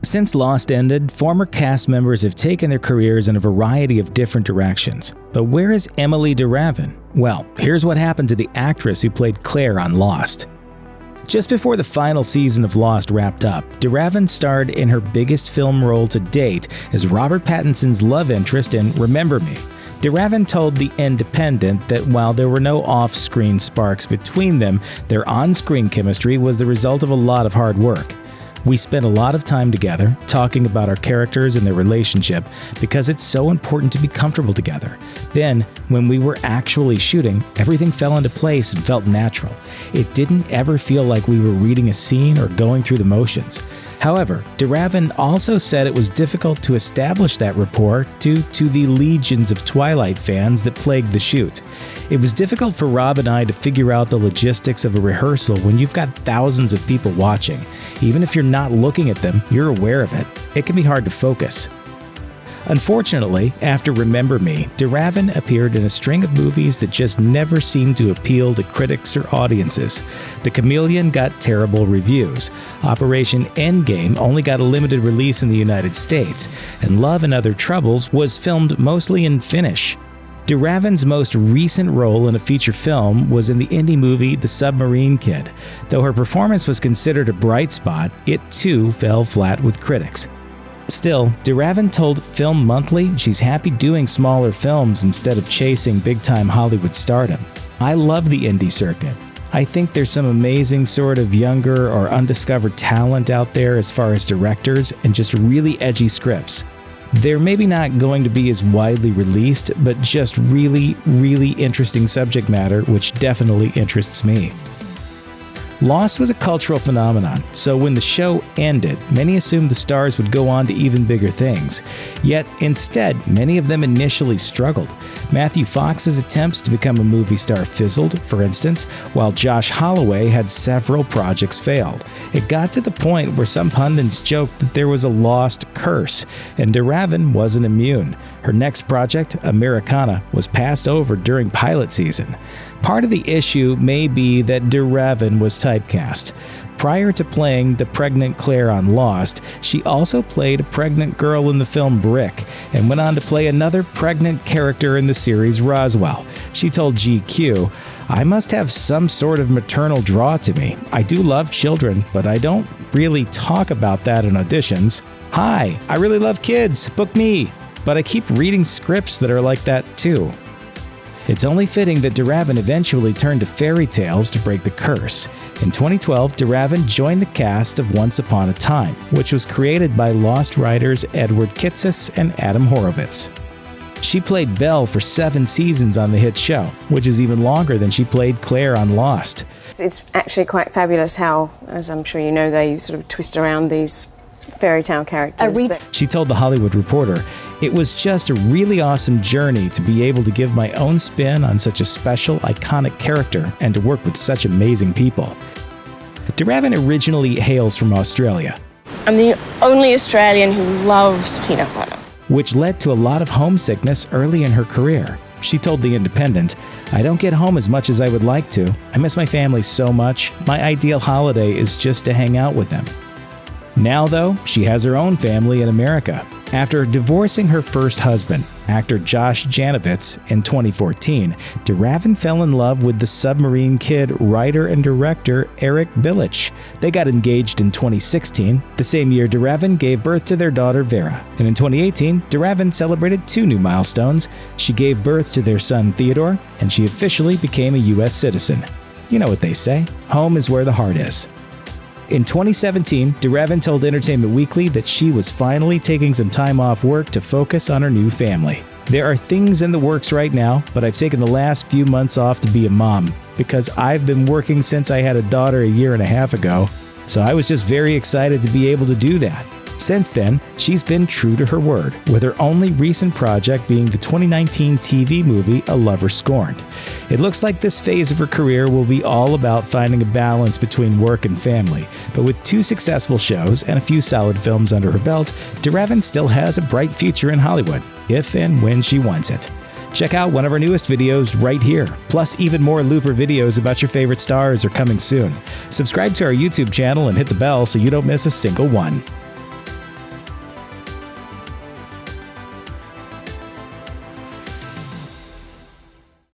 Since Lost ended, former cast members have taken their careers in a variety of different directions. But where is Emilie de Ravin? Well, here's what happened to the actress who played Claire on Lost. Just before the final season of Lost wrapped up, de Ravin starred in her biggest film role to date as Robert Pattinson's love interest in Remember Me. De Ravin told The Independent that while there were no off-screen sparks between them, their on-screen chemistry was the result of a lot of hard work. We spent a lot of time together, talking about our characters and their relationship, because it's so important to be comfortable together. Then, when we were actually shooting, everything fell into place and felt natural. It didn't ever feel like we were reading a scene or going through the motions. However, de Ravin also said it was difficult to establish that rapport due to the legions of Twilight fans that plagued the shoot. It was difficult for Rob and I to figure out the logistics of a rehearsal when you've got thousands of people watching. Even if you're not looking at them, you're aware of it. It can be hard to focus. Unfortunately, after Remember Me, de Ravin appeared in a string of movies that just never seemed to appeal to critics or audiences. The Chameleon got terrible reviews. Operation Endgame only got a limited release in the United States, and Love and Other Troubles was filmed mostly in Finnish. De Ravin's most recent role in a feature film was in the indie movie The Submarine Kid. Though her performance was considered a bright spot, it too fell flat with critics. Still, de Ravin told Film Monthly she's happy doing smaller films instead of chasing big-time Hollywood stardom. I love the indie circuit. I think there's some amazing sort of younger or undiscovered talent out there as far as directors and just really edgy scripts. They're maybe not going to be as widely released, but just really, really interesting subject matter, which definitely interests me. Lost was a cultural phenomenon, so when the show ended, many assumed the stars would go on to even bigger things. Yet, instead, many of them initially struggled. Matthew Fox's attempts to become a movie star fizzled, for instance, while Josh Holloway had several projects failed. It got to the point where some pundits joked that there was a Lost curse, and de Ravin wasn't immune. Her next project, Americana, was passed over during pilot season. Part of the issue may be that de Ravin was typecast. Prior to playing the pregnant Claire on Lost, she also played a pregnant girl in the film Brick, and went on to play another pregnant character in the series Roswell. She told GQ, "I must have some sort of maternal draw to me. I do love children, but I don't really talk about that in auditions. Hi, I really love kids, book me. But I keep reading scripts that are like that too." It's only fitting that de Ravin eventually turned to fairy tales to break the curse. In 2012, de Ravin joined the cast of Once Upon a Time, which was created by Lost writers Edward Kitsis and Adam Horovitz. She played Belle for 7 seasons on the hit show, which is even longer than she played Claire on Lost. It's actually quite fabulous how, as I'm sure you know, they sort of twist around these fairy tale characters. She told The Hollywood Reporter, "It was just a really awesome journey to be able to give my own spin on such a special, iconic character and to work with such amazing people." De Ravin originally hails from Australia. "I'm the only Australian who loves peanut butter," which led to a lot of homesickness early in her career. She told The Independent, "I don't get home as much as I would like to. I miss my family so much. My ideal holiday is just to hang out with them." Now, though, she has her own family in America. After divorcing her first husband, actor Josh Janovitz, in 2014, de Ravin fell in love with the Submarine Kid writer and director Eric Billich. They got engaged in 2016, the same year de Ravin gave birth to their daughter Vera. And in 2018, de Ravin celebrated 2 new milestones. She gave birth to their son Theodore, and she officially became a U.S. citizen. You know what they say, home is where the heart is. In 2017, de Ravin told Entertainment Weekly that she was finally taking some time off work to focus on her new family. "There are things in the works right now, but I've taken the last few months off to be a mom because I've been working since I had a daughter a year and a half ago, so I was just very excited to be able to do that." Since then, she's been true to her word, with her only recent project being the 2019 TV movie A Lover Scorned. It looks like this phase of her career will be all about finding a balance between work and family, but with 2 successful shows and a few solid films under her belt, de Ravin still has a bright future in Hollywood, if and when she wants it. Check out one of our newest videos right here. Plus, even more Looper videos about your favorite stars are coming soon. Subscribe to our YouTube channel and hit the bell so you don't miss a single one.